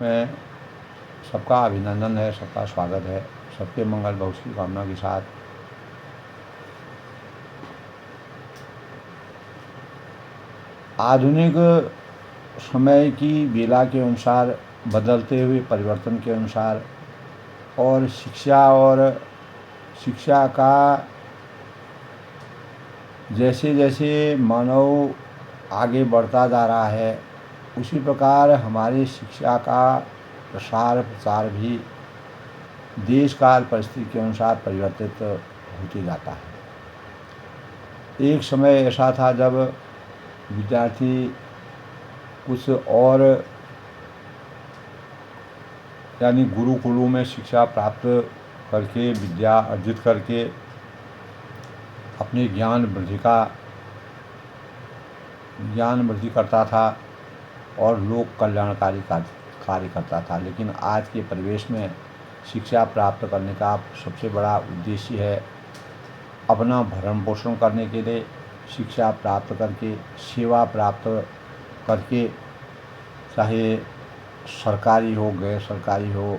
में सबका अभिनंदन है, सबका स्वागत है। सबके मंगल भविष्य की कामना के साथ आधुनिक समय की बेला के अनुसार, बदलते हुए परिवर्तन के अनुसार और शिक्षा का जैसे जैसे मानव आगे बढ़ता जा रहा है, उसी प्रकार हमारी शिक्षा का प्रसार प्रचार भी देश काल परिस्थिति के अनुसार परिवर्तित होते जाता है। एक समय ऐसा था जब विद्यार्थी कुछ और यानी गुरुकुलों में शिक्षा प्राप्त करके, विद्या अर्जित करके अपने ज्ञान वृद्धि करता था और लोक कल्याणकारी कार्य करता था। लेकिन आज के परिवेश में शिक्षा प्राप्त करने का सबसे बड़ा उद्देश्य है अपना भरण पोषण करने के लिए शिक्षा प्राप्त करके, सेवा प्राप्त करके, चाहे सरकारी हो गैर सरकारी हो,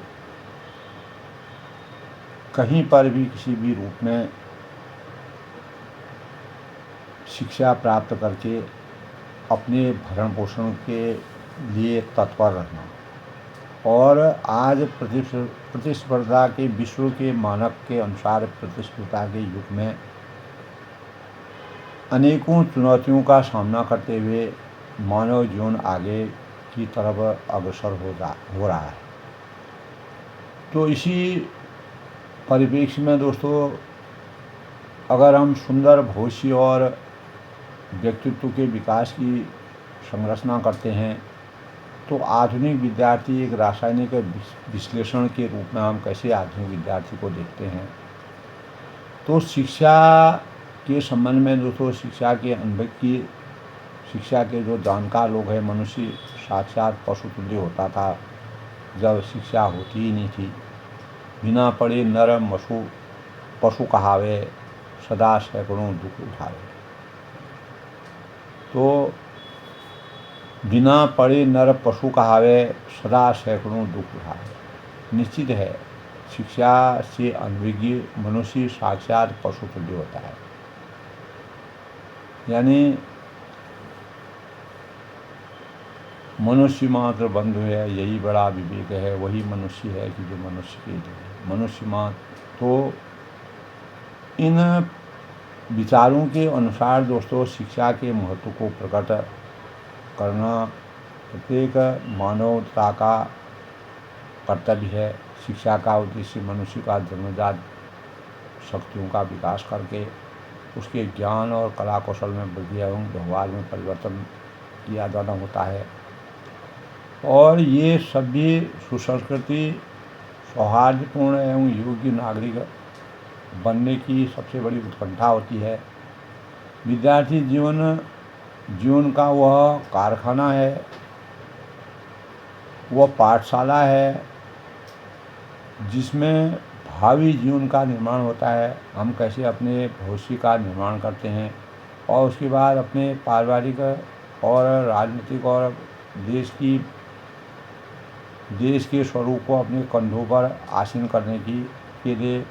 कहीं पर भी किसी भी रूप में शिक्षा प्राप्त करके अपने भरण पोषण के लिए तत्पर रहना। और आज प्रतिस्पर्धा के विश्व के मानक के अनुसार प्रतिस्पर्धा के युग में अनेकों चुनौतियों का सामना करते हुए मानव जीवन आगे की तरफ अग्रसर हो रहा है। तो इसी परिप्रेक्ष्य में दोस्तों, अगर हम सुंदर भविष्य और व्यक्तित्व के विकास की संरचना करते हैं तो आधुनिक विद्यार्थी एक रासायनिक विश्लेषण के रूप में हम कैसे आधुनिक विद्यार्थी को देखते हैं। तो शिक्षा के संबंध में दोस्तों, शिक्षा के जो जानकार लोग हैं, मनुष्य साक्षात पशु तुल्य होता था जब शिक्षा होती ही नहीं थी। बिना पढ़े नर पशु कहावे, सदा सैकड़ों दुख उठावे। तो बिना पढ़े नर पशु कहावे, सदा सैकड़ों दुख उठावे। निश्चित है, शिक्षा से अनभिज्ञ मनुष्य साक्षात पशु तुल्य होता है। यानी मनुष्य मात्र बंधु है, यही बड़ा विवेक है, वही मनुष्य है कि जो मनुष्य के लिए मनुष्य मात्र। तो इन विचारों के अनुसार दोस्तों, शिक्षा के महत्व को प्रकट करना प्रत्येक मानवता का कर्तव्य है। शिक्षा का उद्देश्य मनुष्य का जन्मजात शक्तियों का विकास करके उसके ज्ञान और कला कौशल में वृद्धि एवं व्यवहार में परिवर्तन किया जाना होता है। और ये सभी सुसंस्कृति, सौहार्दपूर्ण एवं योग्य नागरिक बनने की सबसे बड़ी उत्कंठा होती है। विद्यार्थी जीवन का वह कारखाना है, वह पाठशाला है जिसमें भावी जीवन का निर्माण होता है। हम कैसे अपने भविष्य का निर्माण करते हैं और उसके बाद अपने पारिवारिक और राजनीतिक और देश के स्वरूप को अपने कंधों पर आसीन करने के लिए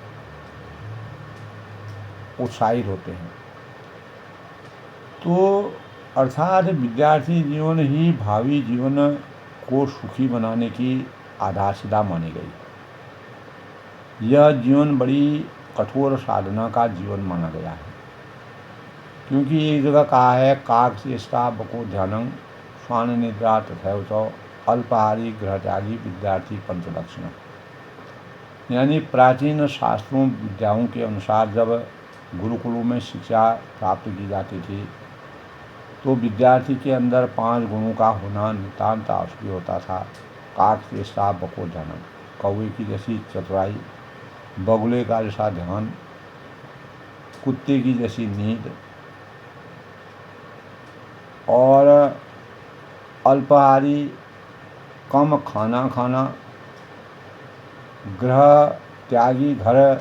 उत्साहित होते हैं। तो अर्थात विद्यार्थी जीवन ही भावी जीवन को सुखी बनाने की आधारशिला मानी गई। यह जीवन बड़ी कठोर साधना का जीवन माना गया है, क्योंकि एक जगह कहा है, काक चेष्टा बको ध्यानं स्वान निद्रा तथैव च अल्पाहारी गृहत्यागी विद्यार्थी पंचलक्षण। यानी प्राचीन शास्त्रों विद्याओं के अनुसार जब गुरुकुलों में शिक्षा प्राप्त की जाती थी तो विद्यार्थी के अंदर 5 गुणों का होना नितांत आवश्यक होता था। काक चेष्टा बको ध्यानं, कौवे की जैसी चतुराई, बगुले का जैसा ध्यान, कुत्ते की जैसी नींद, और अल्पाहारी कम खाना खाना, गृह त्यागी घर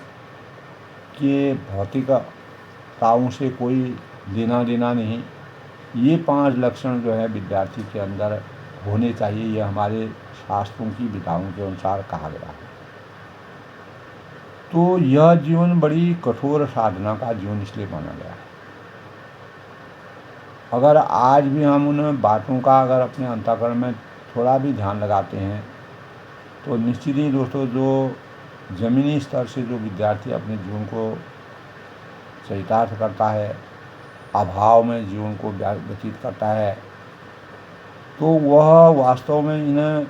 के भौतिकताओं से कोई लेना देना नहीं। ये 5 लक्षण जो है विद्यार्थी के अंदर होने चाहिए। ये हमारे शास्त्रों की विधाओं के अनुसार कहा गया है। तो यह जीवन बड़ी कठोर साधना का जीवन इसलिए माना गया है। अगर आज भी हम उन बातों का अगर अपने अंतःकरण में थोड़ा भी ध्यान लगाते हैं तो निश्चित ही दोस्तों जो ज़मीनी स्तर से जो विद्यार्थी अपने जीवन को चरितार्थ करता है, अभाव में जीवन को व्यतीत करता है, तो वह वास्तव में इन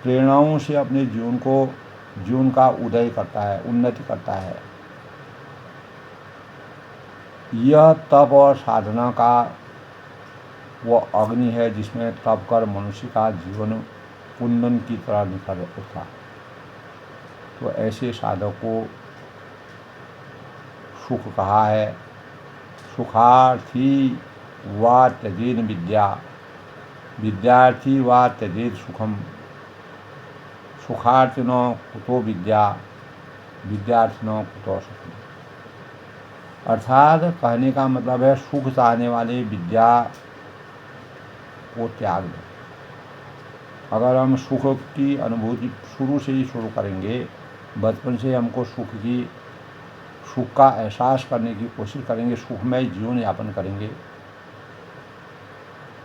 प्रेरणाओं से अपने जीवन का उदय करता है, उन्नति करता है। यह तप और साधना का वह अग्नि है जिसमें तप कर मनुष्य का जीवन कुंदन की तरह निखर उठता। तो ऐसे साधक को सुख कहा है। सुखार्थी व त्यजेन विद्या, विद्यार्थी व त्यजेत सुखम, सुखार्थिनो कुतो विद्या, विद्यार्थिनो कुतो सुखम। अर्थात कहने का मतलब है सुख चाहने वाले विद्या को त्याग दें। अगर हम सुख की अनुभूति शुरू से ही शुरू करेंगे, बचपन से हमको सुख का एहसास करने की कोशिश करेंगे, सुखमय जीवन यापन करेंगे,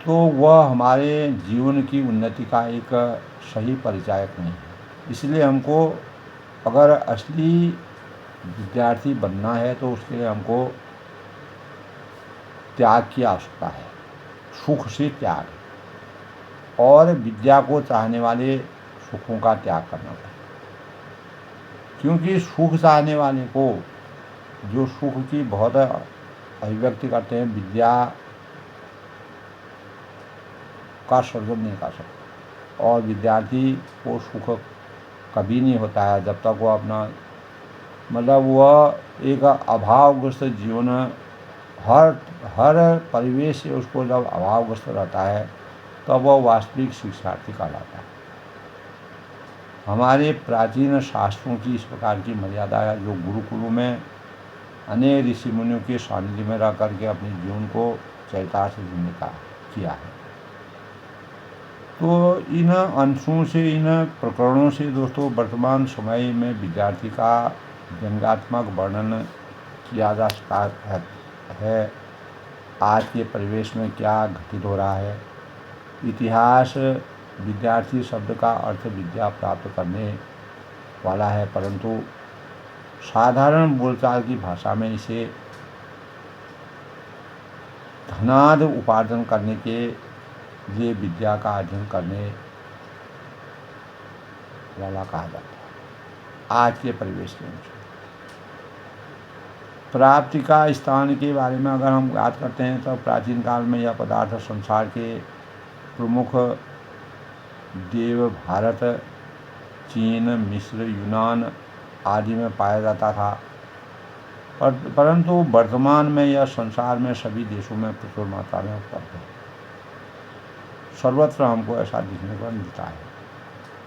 तो वह हमारे जीवन की उन्नति का एक सही परिचायक नहीं है। इसलिए हमको अगर असली विद्यार्थी बनना है तो उसके लिए हमको त्याग की आवश्यकता है, सुख से त्याग, और विद्या को चाहने वाले सुखों का त्याग करना पड़ेगा। क्योंकि सुख चाहने वाले को जो सुख की बहुत अभिव्यक्ति करते हैं, विद्या का सर्जन नहीं कर सकता। और विद्यार्थी को सुख कभी नहीं होता है जब तक वो अपना वह एक अभावग्रस्त जीवन, हर परिवेश से उसको जब अभावग्रस्त रहता है तब वह वास्तविक शिक्षार्थी कहलाता है। हमारे प्राचीन शास्त्रों की इस प्रकार की मर्यादा है, जो गुरुकुलों में अनेक ऋषि मुनियों के सानिध्य में रह करके अपने जीवन को चरितार्थ से जीने का किया है। तो इन अंशों से, इन प्रकरणों से दोस्तों वर्तमान समय में विद्यार्थी का व्यंग्यात्मक वर्णन किया जा सकता है। आज के परिवेश में क्या घटित हो रहा है। इतिहास विद्यार्थी शब्द का अर्थ विद्या प्राप्त करने वाला है, परंतु साधारण बोलचाल की भाषा में इसे धनाद उपार्जन करने के लिए विद्या का अध्ययन करने वाला कहा जाता है। आज के परिवेश के अनुसार प्राप्ति का स्थान के बारे में अगर हम बात करते हैं तो प्राचीन काल में यह पदार्थ संसार के प्रमुख देव भारत, चीन, मिस्र, यूनान आदि में पाया जाता था, परंतु वर्तमान में यह संसार में सभी देशों में प्रचुर मात्रा में उपलब्ध है। सर्वत्र हमको ऐसा दिखने को मिलता है।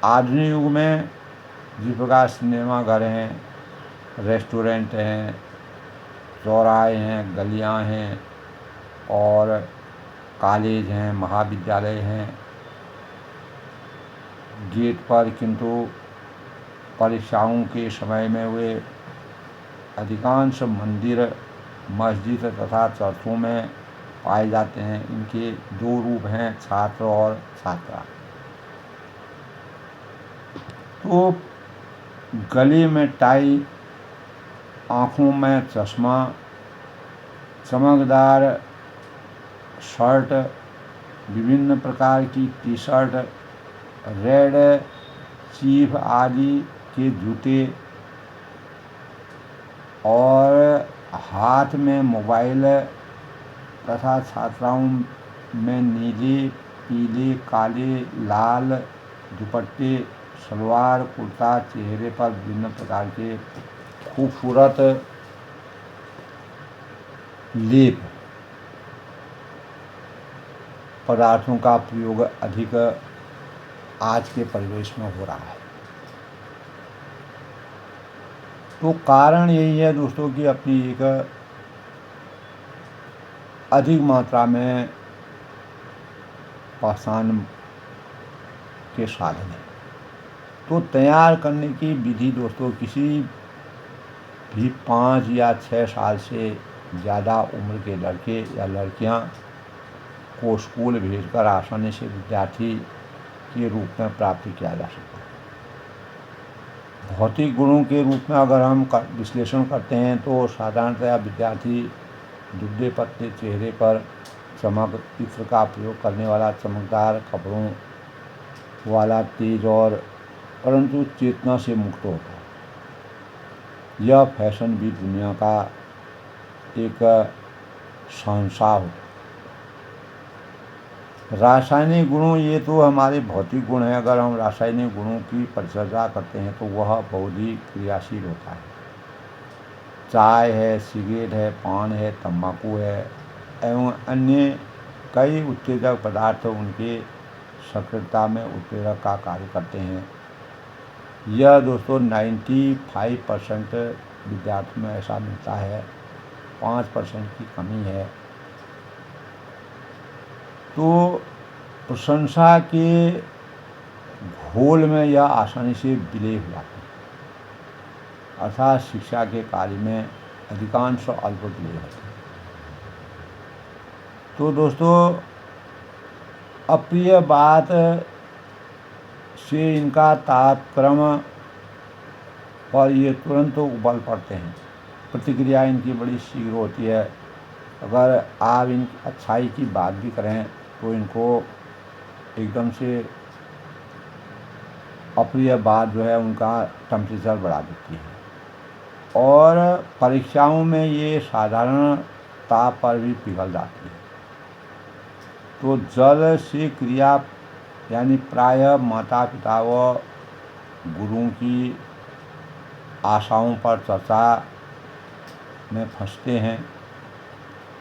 आधुनिक युग में जिस प्रकार सिनेमा घर हैं, रेस्टोरेंट हैं, चौराहे हैं, गलियां हैं और कॉलेज हैं, महाविद्यालय हैं, गेट पर किंतु परीक्षाओं के समय में वे अधिकांश मंदिर, मस्जिद तथा चर्चों में पाए जाते हैं। इनके दो रूप हैं, छात्र और छात्रा। तो गले में टाई, आँखों में चश्मा, चमकदार शर्ट, विभिन्न प्रकार की टी शर्ट, रेड चीफ आदि के जूते और हाथ में मोबाइल तथा छात्राओं में नीले, पीले, काले, लाल दुपट्टे, सलवार, कुर्ता, चेहरे पर विभिन्न प्रकार के खूबसूरत लेप पदार्थों का प्रयोग अधिक आज के परिवेश में हो रहा है। तो कारण यही है दोस्तों कि अपनी एक अधिक मात्रा में पहचान के साधन हैं। तो तैयार करने की विधि दोस्तों, किसी भी 5 या 6 साल से ज़्यादा उम्र के लड़के या लड़कियां को स्कूल भेजकर आसानी से विद्यार्थी के रूप में प्राप्त किया जा सकता है। भौतिक गुणों के रूप में अगर हम विश्लेषण करते हैं तो साधारणतया विद्यार्थी दुबले पतले चेहरे पर चमक इत्र का प्रयोग करने वाला, चमकदार कपड़ों वाला, तेज और परंतु चेतना से मुक्त होता है। यह फैशन भी दुनिया का एक शहंशाह होता है। रासायनिक गुणों, ये तो हमारे भौतिक गुण हैं। अगर हम रासायनिक गुणों की परिचर्या करते हैं तो वह बहुत ही क्रियाशील होता है। चाय है, सिगरेट है, पान है, तंबाकू है एवं अन्य कई उत्तेजक पदार्थ उनके सक्रियता में उत्प्रेरक का कार्य करते हैं। यह दोस्तों 95% विद्यार्थियों में ऐसा मिलता है, 5% की कमी है। तो प्रशंसा के घोल में यह आसानी से विलय हो जाते हैं, अर्थात शिक्षा के कार्य में अधिकांश अल्प विलय होते हैं। तो दोस्तों, अप्रिय बात से इनका तात्पर्य पर ये तुरंत उबल पड़ते हैं। प्रतिक्रिया इनकी बड़ी शीघ्र होती है। अगर आप इन अच्छाई की बात भी करें तो इनको एकदम से अप्रिय बात जो है उनका टेम्परेचर बढ़ा देती है और परीक्षाओं में ये साधारण ताप पर भी पिघल जाती है। तो जल से क्रिया यानी प्रायः माता पिता व गुरुओं की आशाओं पर चर्चा में फंसते हैं,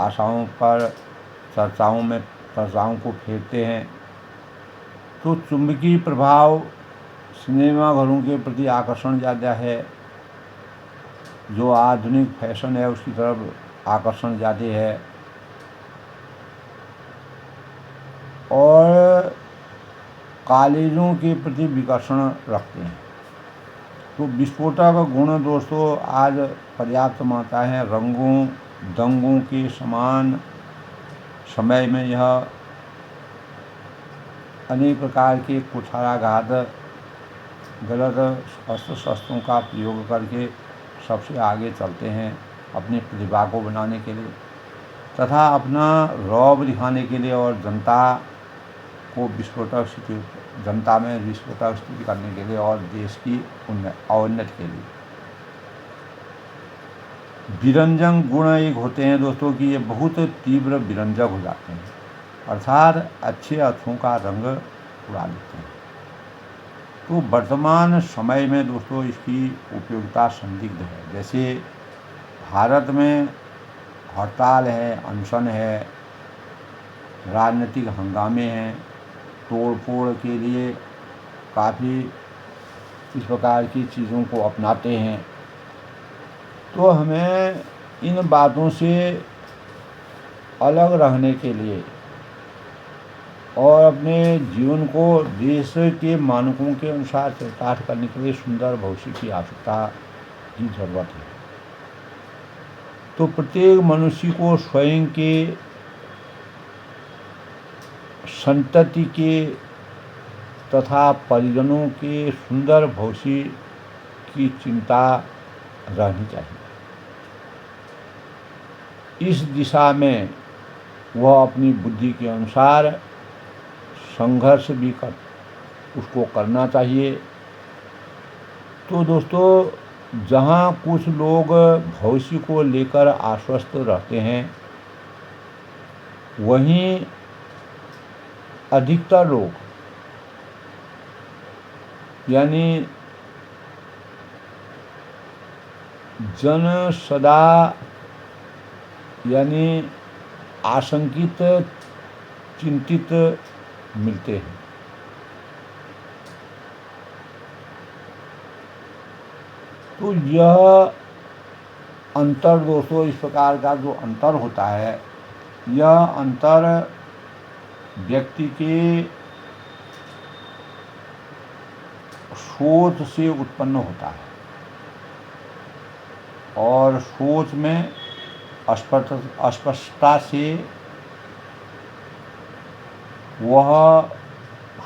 आशाओं पर चर्चाओं को फेरते हैं। तो चुंबकीय प्रभाव, सिनेमा घरों के प्रति आकर्षण ज़्यादा है, जो आधुनिक फैशन है उसकी तरफ आकर्षण ज़्यादा है और कॉलेजों के प्रति विकर्षण रखते हैं। तो विस्फोटक गुण दोस्तों आज पर्याप्त मात्रा है। रंगों दंगों के समान समय में यह अनेक प्रकार के कुठाराघात, गलत अस्त्र शस्त्रों का प्रयोग करके सबसे आगे चलते हैं अपनी प्रतिभा को बनाने के लिए तथा अपना रौब दिखाने के लिए और जनता में विस्फोटक स्थिति करने के लिए और देश की औन्नति के लिए। विरंजन गुण एक होते हैं दोस्तों कि ये बहुत तीव्र विरंजक हो जाते हैं, अर्थात अच्छे अर्थों का रंग उड़ा देते हैं। तो वर्तमान समय में दोस्तों इसकी उपयोगिता संदिग्ध है। जैसे भारत में हड़ताल है, अनशन है, राजनीतिक हंगामे हैं, तोड़ फोड़ के लिए काफ़ी इस प्रकार की चीज़ों को अपनाते हैं। तो हमें इन बातों से अलग रहने के लिए और अपने जीवन को देश के मानकों के अनुसार चरितार्थ करने के लिए सुंदर भविष्य की आवश्यकता की जरूरत है। तो प्रत्येक मनुष्य को स्वयं के, संतति के तथा परिजनों के सुंदर भविष्य की चिंता रहनी चाहिए। इस दिशा में वह अपनी बुद्धि के अनुसार संघर्ष भी उसको करना चाहिए। तो दोस्तों, जहाँ कुछ लोग भविष्य को लेकर आश्वस्त रहते हैं, वहीं अधिकतर लोग यानी जन सदा यानी आशंकित, चिंतित मिलते हैं। तो यह अंतर दोस्तों, इस प्रकार का जो अंतर होता है, यह अंतर व्यक्ति के सोच से उत्पन्न होता है और सोच में अस्पष्टता से वह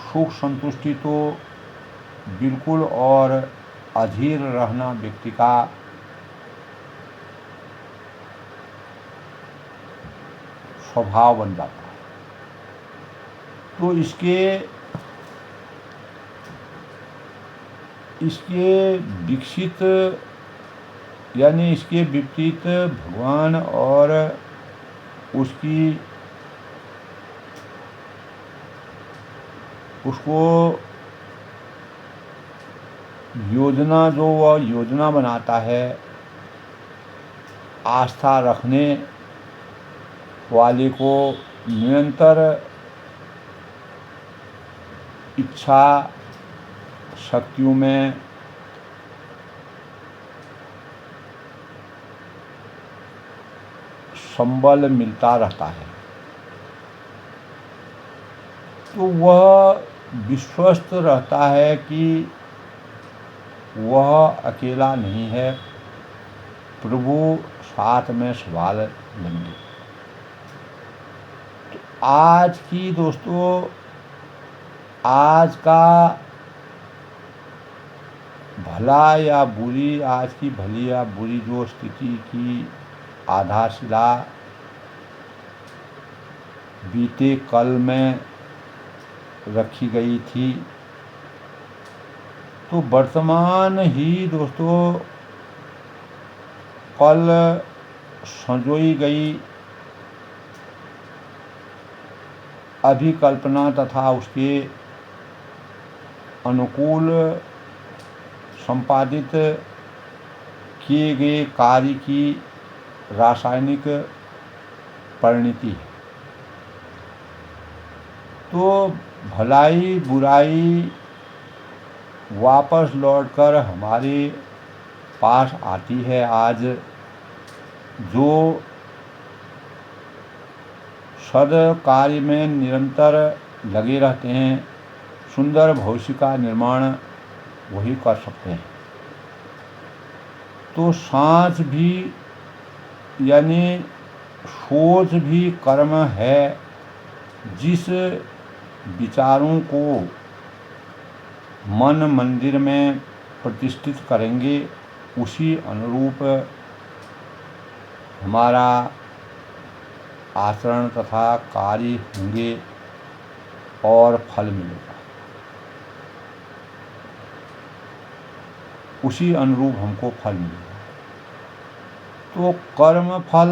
सुख संतुष्टि तो बिल्कुल और अधीर रहना व्यक्ति का स्वभाव बन जाता है। तो इसके विकसित यानी इसके विपरीत भगवान और उसको योजना जो वह योजना बनाता है आस्था रखने वाले को निरंतर इच्छा शक्तियों में संबल मिलता रहता है, तो वह विश्वस्त रहता है कि वह अकेला नहीं है, प्रभु साथ में संभाल लेंगे। तो आज का भला या बुरी, आज की भली या बुरी जो स्थिति की आधारशिला बीते कल में रखी गई थी, तो वर्तमान ही दोस्तों कल संजोई गई अभिकल्पना तथा उसके अनुकूल संपादित किए गए कार्य की रासायनिक परिणति है। तो भलाई बुराई वापस लौटकर हमारे पास आती है। आज जो सद कार्य में निरंतर लगे रहते हैं, सुंदर भविष्य का निर्माण वही कर सकते हैं। तो सांस भी यानी सोच भी कर्म है। जिस विचारों को मन मंदिर में प्रतिष्ठित करेंगे उसी अनुरूप हमारा आचरण तथा कार्य होंगे और फल मिलेगा। उसी अनुरूप हमको फल मिलेगा। तो कर्म फल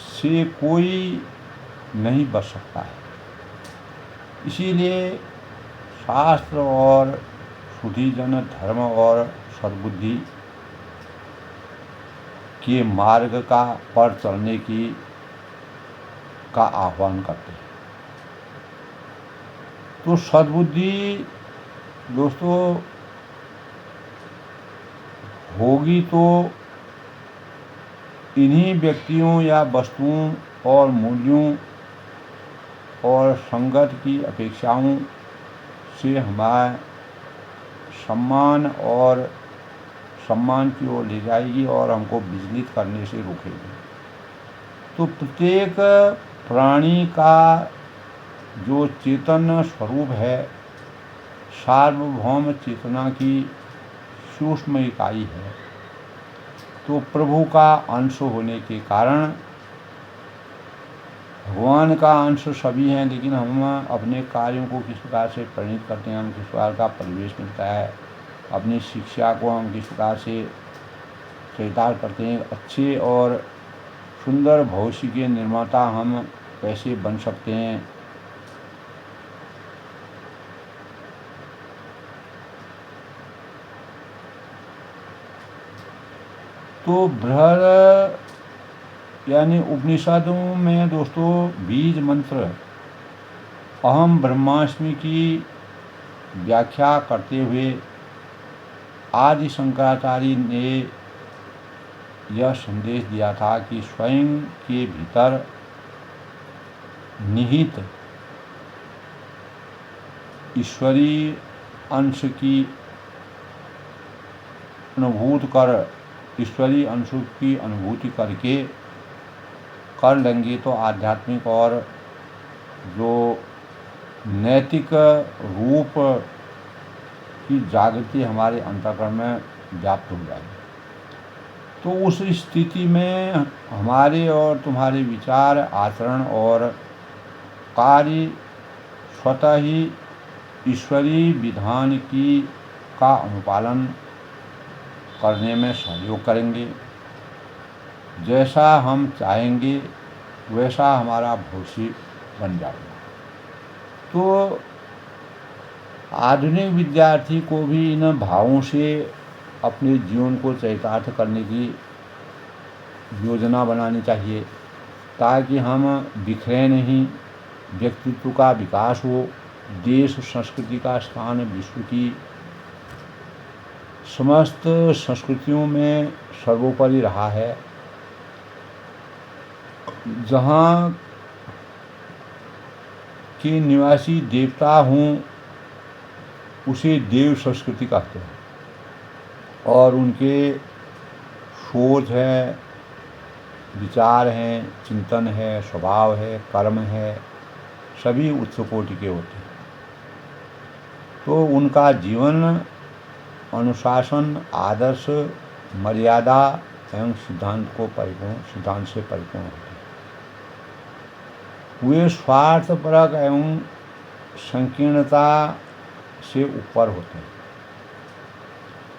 से कोई नहीं बच सकता है। इसीलिए शास्त्र और सुधीजन धर्म और सद्बुद्धि के मार्ग पर चलने का आह्वान करते हैं। तो सद्बुद्धि दोस्तों होगी तो इन्हीं व्यक्तियों या वस्तुओं और मूल्यों और संगत की अपेक्षाओं से हमारा सम्मान की ओर ले जाएगी और हमको विचलित करने से रोकेगी। तो प्रत्येक प्राणी का जो चेतन स्वरूप है सार्वभौम चेतना की सूक्ष्म इकाई है। तो प्रभु का अंश होने के कारण भगवान का अंश सभी हैं, लेकिन हम अपने कार्यों को किस प्रकार से परिणित करते हैं, हम किस प्रकार का परिवेश मिलता है, अपनी शिक्षा को हम किस प्रकार से स्वीकार करते हैं, अच्छे और सुंदर भविष्य के निर्माता हम कैसे बन सकते हैं। तो बृहद यानी उपनिषदों में दोस्तों बीज मंत्र अहम ब्रह्मास्मि की व्याख्या करते हुए आदि शंकराचार्य ने यह संदेश दिया था कि स्वयं के भीतर निहित ईश्वरीय अंश की अनुभूति कर, ईश्वरीय अंश की अनुभूति करके कर लेंगे तो आध्यात्मिक और जो नैतिक रूप की जागृति हमारे अंतःकरण में व्याप्त हो जाएगी। तो उस स्थिति में हमारे और तुम्हारे विचार, आचरण और कार्य स्वतः ही ईश्वरीय विधान का अनुपालन करने में सहयोग करेंगे। जैसा हम चाहेंगे वैसा हमारा भविष्य बन जाएगा। तो आधुनिक विद्यार्थी को भी इन भावों से अपने जीवन को चरितार्थ करने की योजना बनानी चाहिए, ताकि हम बिखरे नहीं, व्यक्तित्व का विकास हो, देश संस्कृति का स्थान विश्व की समस्त संस्कृतियों में सर्वोपरि रहा है। जहाँ के निवासी देवता हों उसे देव संस्कृति कहते हैं, और उनके सोच है, विचार हैं, चिंतन है, स्वभाव है, कर्म है, सभी उच्च कोटि के होते हैं। तो उनका जीवन अनुशासन, आदर्श, मर्यादा एवं सिद्धांत से परिपूर्ण होते हैं। वे स्वार्थपरक एवं संकीर्णता से ऊपर होते हैं।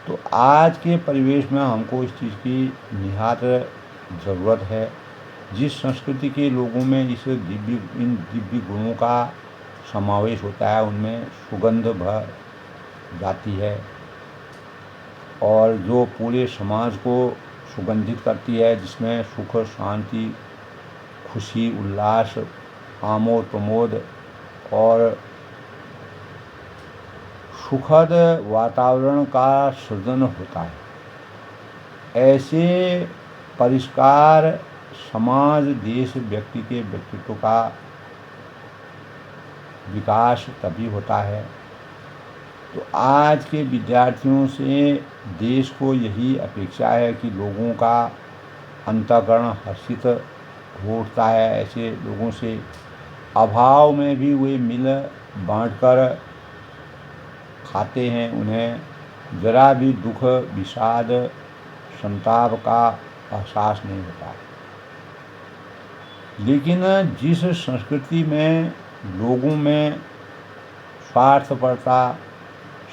तो आज के परिवेश में हमको इस चीज़ की निहात ज़रूरत है। जिस संस्कृति के लोगों में इन दिव्य गुणों का समावेश होता है, उनमें सुगंध भर जाती है और जो पूरे समाज को सुगंधित करती है, जिसमें सुख, शांति, खुशी, उल्लास, आमोद प्रमोद और सुखद वातावरण का सृजन होता है। ऐसे परिष्कार समाज, देश, व्यक्ति के व्यक्तित्व का विकास तभी होता है। तो आज के विद्यार्थियों से देश को यही अपेक्षा है कि लोगों का अंतःकरण हर्षित हो उठता है। ऐसे लोगों से अभाव में भी वे मिल बांटकर खाते हैं। उन्हें जरा भी दुख, विषाद, संताप का एहसास नहीं होता। लेकिन जिस संस्कृति में लोगों में स्वार्थपरता,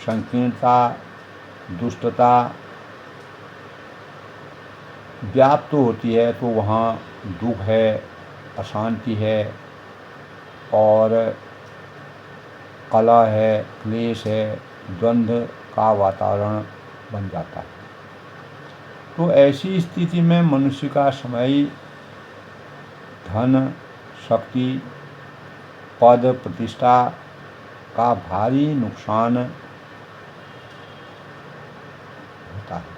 संकीर्णता, दुष्टता व्याप्त होती है, तो वहाँ दुख है, अशांति है और कलह है, क्लेश है, द्वंद्व का वातावरण बन जाता है। तो ऐसी स्थिति में मनुष्य का समय, धन, शक्ति, पद, प्रतिष्ठा का भारी नुकसान होता है।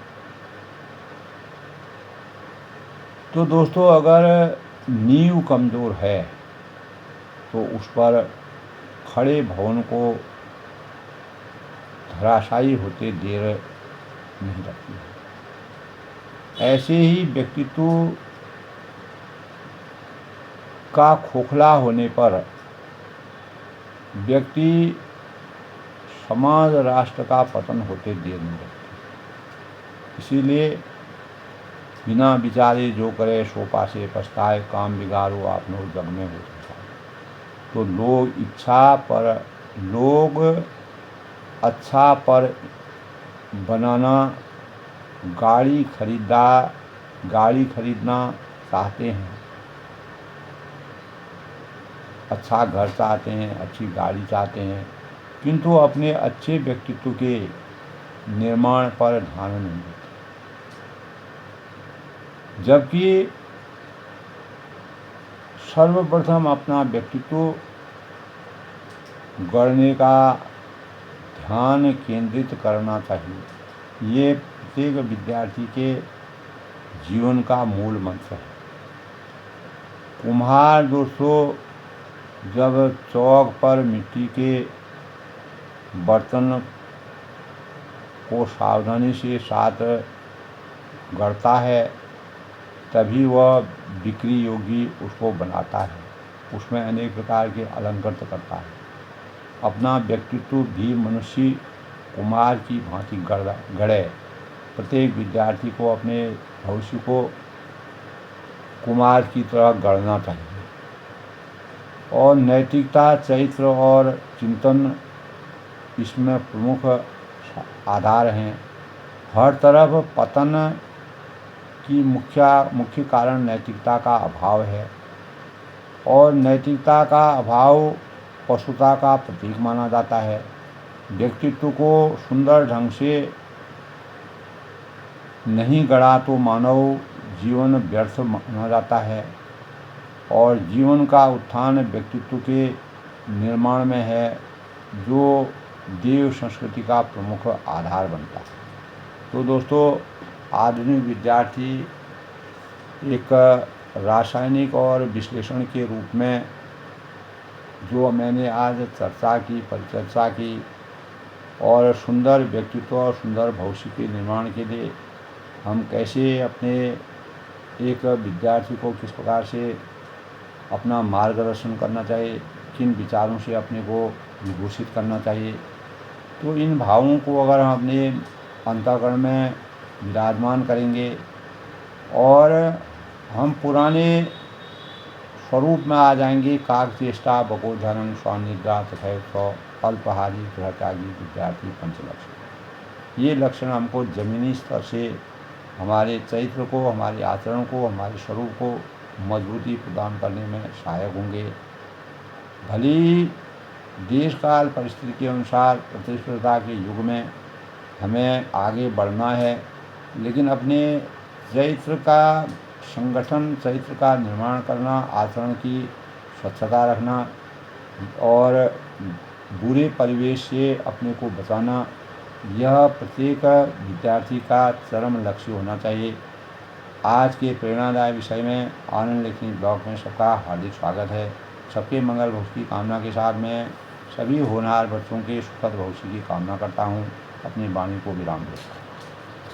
तो दोस्तों, अगर नींव कमज़ोर है तो उस पर खड़े भवन को धराशायी होते देर नहीं लगती है। ऐसे ही व्यक्तित्व का खोखला होने पर व्यक्ति, समाज, राष्ट्र का पतन होते देर नहीं लगती। इसीलिए बिना विचारे जो करे सो पासे पछताए, काम बिगाड़ो आपनो जग में हो सकता है। तो लोग अच्छा पर बनाना, गाड़ी खरीदना चाहते हैं, अच्छा घर चाहते हैं, अच्छी गाड़ी चाहते हैं, किंतु अपने अच्छे व्यक्तित्व के निर्माण पर ध्यान नहीं देते। जबकि सर्वप्रथम अपना व्यक्तित्व गढ़ने का ध्यान केंद्रित करना चाहिए। ये प्रत्येक विद्यार्थी के जीवन का मूल मंत्र है। कुम्हार दोस्तों जब चौक पर मिट्टी के बर्तन को सावधानी से साथ गढ़ता है, तभी वह बिक्री योगी उसको बनाता है, उसमें अनेक प्रकार के अलंकृत करता है। अपना व्यक्तित्व भी मनुष्य कुमार की भांति गढ़े। प्रत्येक विद्यार्थी को अपने भविष्य को कुमार की तरह गढ़ना चाहिए। और नैतिकता, चरित्र और चिंतन इसमें प्रमुख आधार हैं। हर तरफ पतन की मुख्य कारण नैतिकता का अभाव है, और नैतिकता का अभाव पशुता का प्रतीक माना जाता है। व्यक्तित्व को सुंदर ढंग से नहीं गढ़ा तो मानव जीवन व्यर्थ माना जाता है, और जीवन का उत्थान व्यक्तित्व के निर्माण में है, जो देव संस्कृति का प्रमुख आधार बनता है। तो दोस्तों, आधुनिक विद्यार्थी एक रासायनिक और विश्लेषण के रूप में जो मैंने आज परिचर्चा की, और सुंदर व्यक्तित्व और सुंदर भविष्य के निर्माण के लिए हम कैसे अपने एक विद्यार्थी को किस प्रकार से अपना मार्गदर्शन करना चाहिए, किन विचारों से अपने को विभूषित करना चाहिए, तो इन भावों को अगर हम अपने अंतःकरण में विराजमान करेंगे और हम पुराने स्वरूप में आ जाएंगे, काकचेष्टा, बकोधरण, स्वनिद्रा तथा स्व अल्पहारी, गृहत्यागी विद्यार्थी पंचलक्षण। ये लक्षण हमको जमीनी स्तर से हमारे चरित्र को, हमारे आचरण को, हमारे स्वरूप को मजबूती प्रदान करने में सहायक होंगे। भली देश काल परिस्थिति के अनुसार प्रतिस्पर्धा के युग में हमें आगे बढ़ना है, लेकिन अपने चरित्र का संगठन, चरित्र का निर्माण करना, आचरण की स्वच्छता रखना और बुरे परिवेश से अपने को बचाना, यह प्रत्येक विद्यार्थी का चरम लक्ष्य होना चाहिए। आज के प्रेरणादायी विषय में आनंद लेखनी ब्लॉग में सबका हार्दिक स्वागत है। सबके मंगल भविष्य की कामना के साथ मैं सभी होनहार बच्चों के सुखद भविष्य की कामना करता हूँ। अपनी वाणी को विराम देता हूँ।